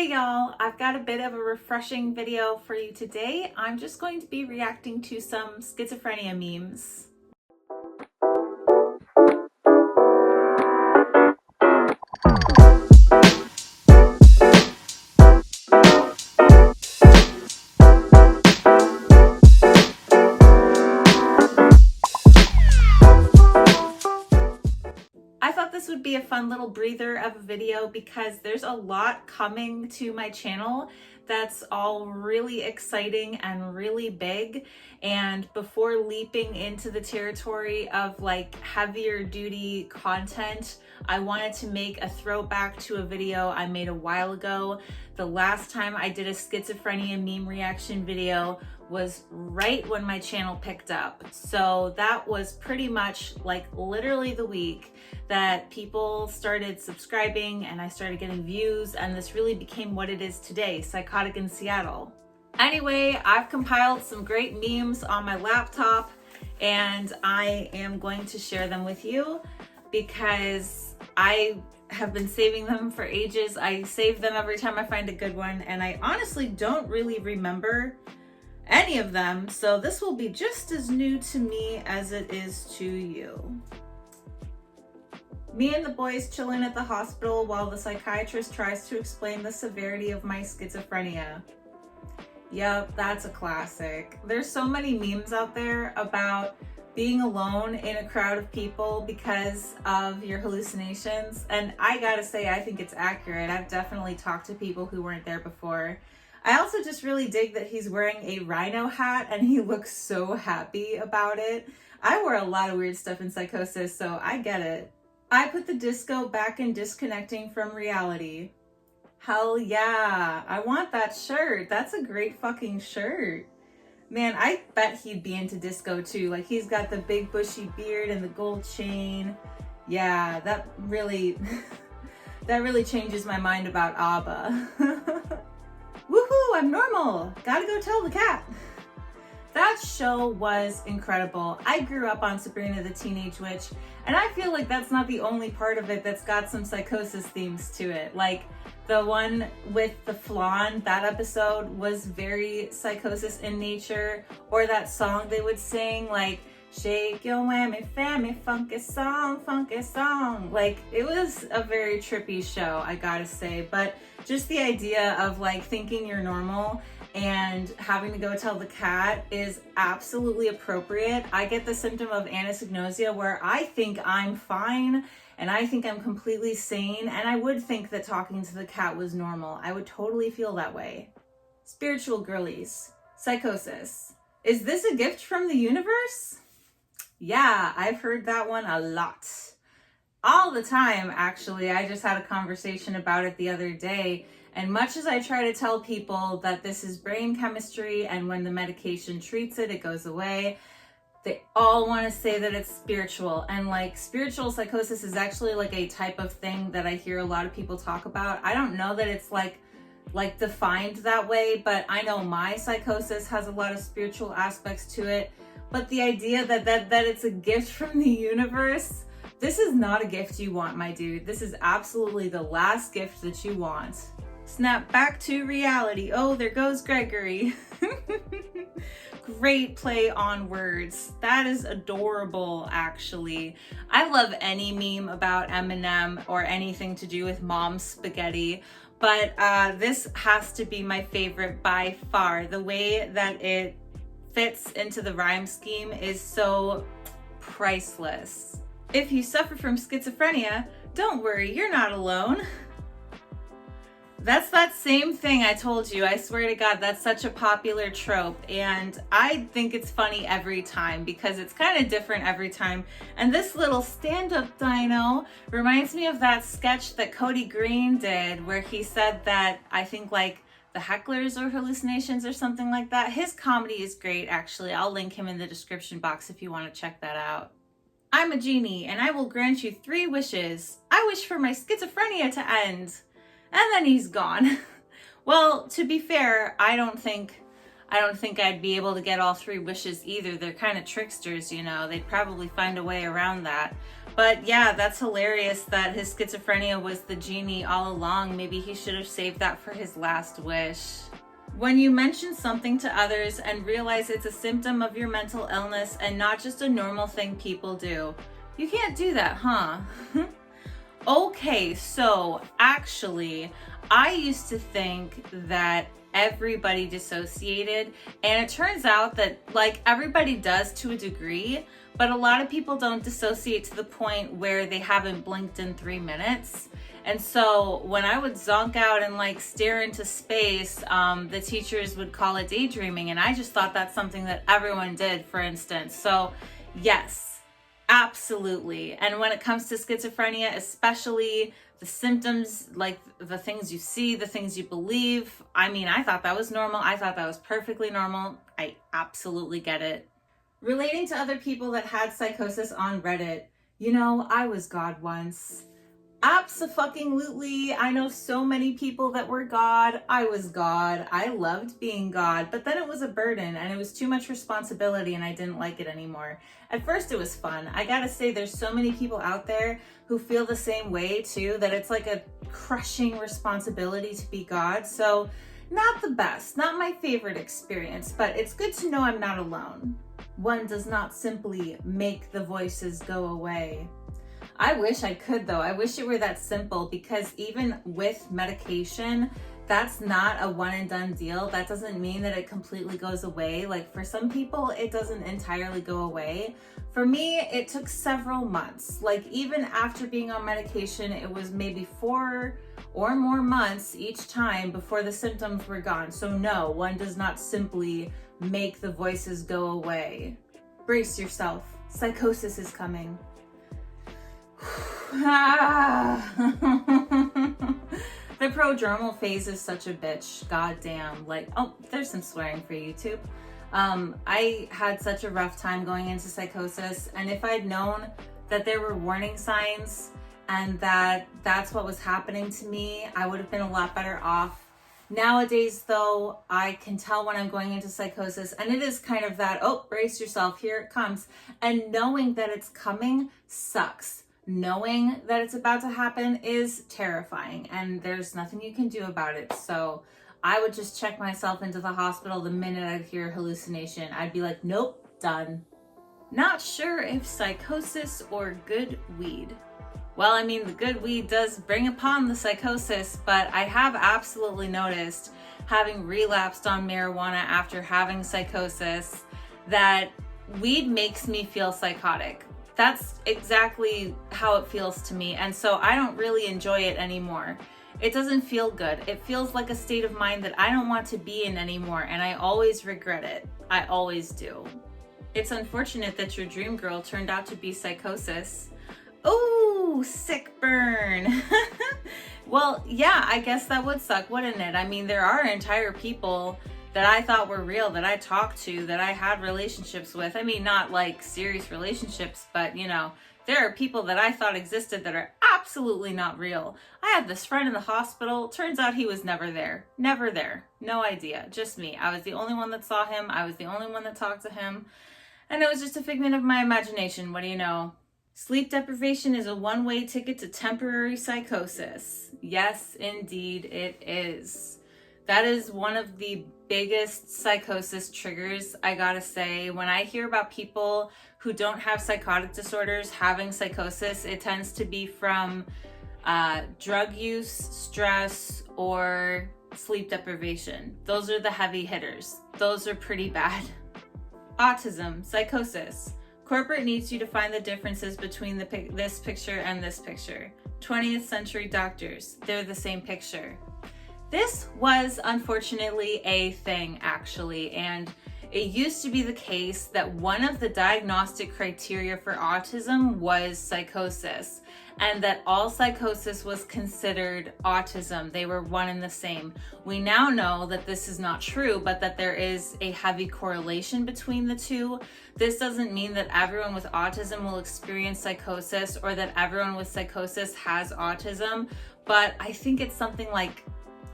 Hey y'all, I've got a bit of a refreshing video for you today. I'm just going to be reacting to some schizophrenia memes. I thought this would be a fun little breather of a video because there's a lot coming to my channel that's all really exciting and really big. And before leaping into the territory of like heavier duty content, I wanted to make a throwback to a video I made a while ago. The last time I did a schizophrenia meme reaction video was right when my channel picked up. So that was pretty much like literally the week that people started subscribing and I started getting views, and this really became what it is today, Psychotic in Seattle. Anyway, I've compiled some great memes on my laptop and I am going to share them with you because I have been saving them for ages. I save them every time I find a good one, and I honestly don't really remember any of them, so this will be just as new to me as it is to you. Me and the boys chilling at the hospital while the psychiatrist tries to explain the severity of my schizophrenia. Yep, that's a classic. There's so many memes out there about being alone in a crowd of people because of your hallucinations, and I gotta say, I think it's accurate. I've definitely talked to people who weren't there before. I also just really dig that he's wearing a rhino hat and he looks so happy about it. I wore a lot of weird stuff in psychosis, so I get it. I put the disco back in disconnecting from reality. Hell yeah, I want that shirt. That's a great fucking shirt. Man, I bet he'd be into disco too. Like, he's got the big bushy beard and the gold chain. Yeah, that really, that really changes my mind about ABBA. Woohoo, I'm normal. Gotta go tell the cat. That show was incredible. I grew up on Sabrina the Teenage Witch, and I feel like that's not the only part of it that's got some psychosis themes to it. Like the one with the flan, that episode was very psychosis in nature, or that song they would sing, like, shake your whammy fammy, funky song, funky song. Like, it was a very trippy show, I gotta say, but just the idea of like thinking you're normal and having to go tell the cat is absolutely appropriate. I get the symptom of anosognosia where I think I'm fine and I think I'm completely sane, and I would think that talking to the cat was normal. I would totally feel that way. Spiritual girlies. Psychosis. Is this a gift from the universe? Yeah, I've heard that one a lot. All the time, actually. I just had a conversation about it the other day, and much as I try to tell people that this is brain chemistry and when the medication treats it, it goes away, they all want to say that it's spiritual. And like, spiritual psychosis is actually like a type of thing that I hear a lot of people talk about. I don't know that it's like defined that way, but I know my psychosis has a lot of spiritual aspects to it. But the idea that it's a gift from the universe, this is not a gift you want, my dude. This is absolutely the last gift that you want. Snap back to reality. Oh, there goes Gregory. Great play on words. That is adorable, actually. I love any meme about Eminem or anything to do with mom's spaghetti, but this has to be my favorite by far. The way that it fits into the rhyme scheme is so priceless. If you suffer from schizophrenia, don't worry, you're not alone. That's that same thing I told you. I swear to God, that's such a popular trope, and I think it's funny every time because it's kind of different every time. And this little stand-up dino reminds me of that sketch that Kody Green did where he said that, I think like, the hecklers or hallucinations or something like that. His comedy is great, actually. I'll link him in the description box if you want to check that out. I'm a genie and I will grant you 3 wishes. I wish for my schizophrenia to end. And then he's gone. Well, to be fair, I don't think I'd be able to get all 3 wishes either. They're kind of tricksters, you know. They'd probably find a way around that. But yeah, that's hilarious that his schizophrenia was the genie all along. Maybe he should have saved that for his last wish. When you mention something to others and realize it's a symptom of your mental illness and not just a normal thing people do. You can't do that, huh? Okay, so actually, I used to think that everybody dissociated, and it turns out that like everybody does to a degree, but a lot of people don't dissociate to the point where they haven't blinked in 3 minutes. And so when I would zonk out and like stare into space, the teachers would call it daydreaming, and I just thought that's something that everyone did, for instance. So yes, absolutely. And when it comes to schizophrenia, especially the symptoms, like the things you see, the things you believe, I mean, I thought that was normal. I thought that was perfectly normal. I absolutely get it. Relating to other people that had psychosis on Reddit, you know, I was God once. Abso-fucking-lutely. I know so many people that were God. I was God. I loved being God, but then it was a burden and it was too much responsibility and I didn't like it anymore. At first it was fun. I gotta say, there's so many people out there who feel the same way too, that it's like a crushing responsibility to be God. So not the best, not my favorite experience, but it's good to know I'm not alone. One does not simply make the voices go away. I wish I could though. I wish it were that simple, because even with medication, that's not a one and done deal. That doesn't mean that it completely goes away. Like for some people, it doesn't entirely go away. For me, it took several months. Like even after being on medication, it was maybe 4 or more months each time before the symptoms were gone. So no, one does not simply make the voices go away. Brace yourself. Psychosis is coming. The prodromal phase is such a bitch. Goddamn. Like, oh, there's some swearing for YouTube. I had such a rough time going into psychosis, and if I'd known that there were warning signs and that that's what was happening to me, I would have been a lot better off. Nowadays, though, I can tell when I'm going into psychosis, and it is kind of that, oh, brace yourself, here it comes. And knowing that it's coming sucks. Knowing that it's about to happen is terrifying, and there's nothing you can do about it. So I would just check myself into the hospital the minute I'd hear hallucination. I'd be like, nope, done. Not sure if psychosis or good weed. Well, I mean, the good weed does bring upon the psychosis, but I have absolutely noticed, having relapsed on marijuana after having psychosis, that weed makes me feel psychotic. That's exactly how it feels to me, and so I don't really enjoy it anymore. It doesn't feel good. It feels like a state of mind that I don't want to be in anymore, and I always regret it. I always do. It's unfortunate that your dream girl turned out to be psychosis. Ooh, sick burn. Well, yeah, I guess that would suck, wouldn't it? I mean, there are entire people that I thought were real, that I talked to, that I had relationships with. I mean, not like serious relationships, but you know, there are people that I thought existed that are absolutely not real. I had this friend in the hospital. Turns out he was never there. Never there. No idea. Just me. I was the only one that saw him. I was the only one that talked to him. And it was just a figment of my imagination. What do you know? Sleep deprivation is a one-way ticket to temporary psychosis. Yes, indeed it is. That is one of the biggest psychosis triggers, I gotta say. When I hear about people who don't have psychotic disorders having psychosis, it tends to be from drug use, stress, or sleep deprivation. Those are the heavy hitters. Those are pretty bad. Autism, psychosis. Corporate needs you to find the differences between this picture and this picture. 20th century doctors, they're the same picture. This was unfortunately a thing, actually, and it used to be the case that one of the diagnostic criteria for autism was psychosis, and that all psychosis was considered autism. They were one and the same. We now know that this is not true, but that there is a heavy correlation between the two. This doesn't mean that everyone with autism will experience psychosis or that everyone with psychosis has autism, but I think it's something like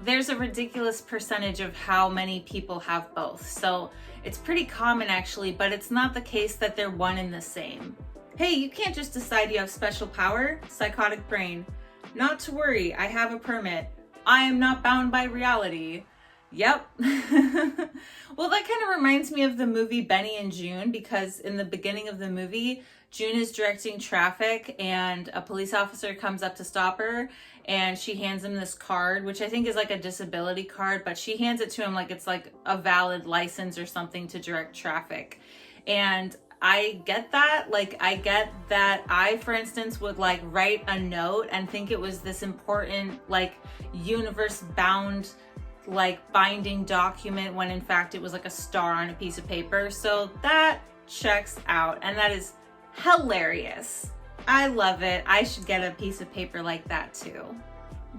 there's a ridiculous percentage of how many people have both. So it's pretty common actually, but it's not the case that they're one and the same. Hey, you can't just decide you have special power. Psychotic brain. Not to worry, I have a permit. I am not bound by reality. Yep. Well, that kind of reminds me of the movie Benny and June, because in the beginning of the movie, June is directing traffic and a police officer comes up to stop her and she hands him this card, which I think is like a disability card, but she hands it to him like it's like a valid license or something to direct traffic. And I get that. Like, I get that I, for instance, would like write a note and think it was this important, like, universe bound, like, binding document when in fact it was like a star on a piece of paper. So that checks out, and that is hilarious. I love it. I should get a piece of paper like that too.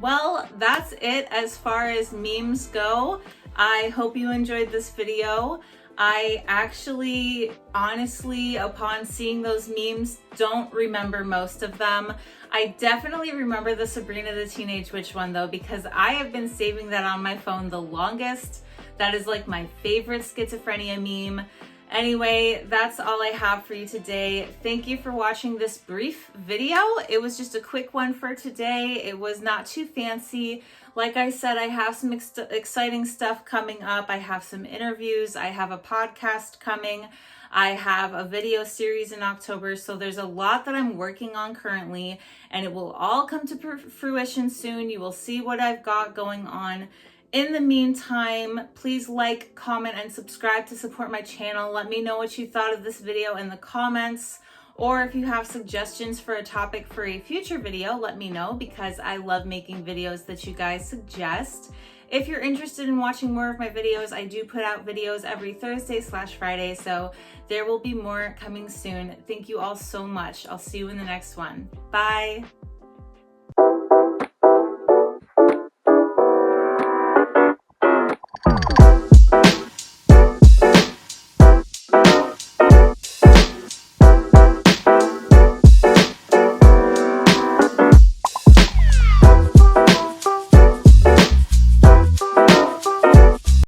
Well, that's it as far as memes go. I hope you enjoyed this video. I actually, honestly, upon seeing those memes, don't remember most of them. I definitely remember the Sabrina the Teenage Witch one though, because I have been saving that on my phone the longest. That is like my favorite schizophrenia meme. Anyway, that's all I have for you today. Thank you for watching this brief video. It was just a quick one for today. It was not too fancy. Like I said, I have some exciting stuff coming up. I have some interviews. I have a podcast coming. I have a video series in October. So there's a lot that I'm working on currently, and it will all come to fruition soon. You will see what I've got going on. In the meantime, please like, comment, and subscribe to support my channel. Let me know what you thought of this video in the comments, or if you have suggestions for a topic for a future video, let me know, because I love making videos that you guys suggest. If you're interested in watching more of my videos, I do put out videos every Thursday/Friday, so there will be more coming soon. Thank you all so much. I'll see you in the next one. Bye.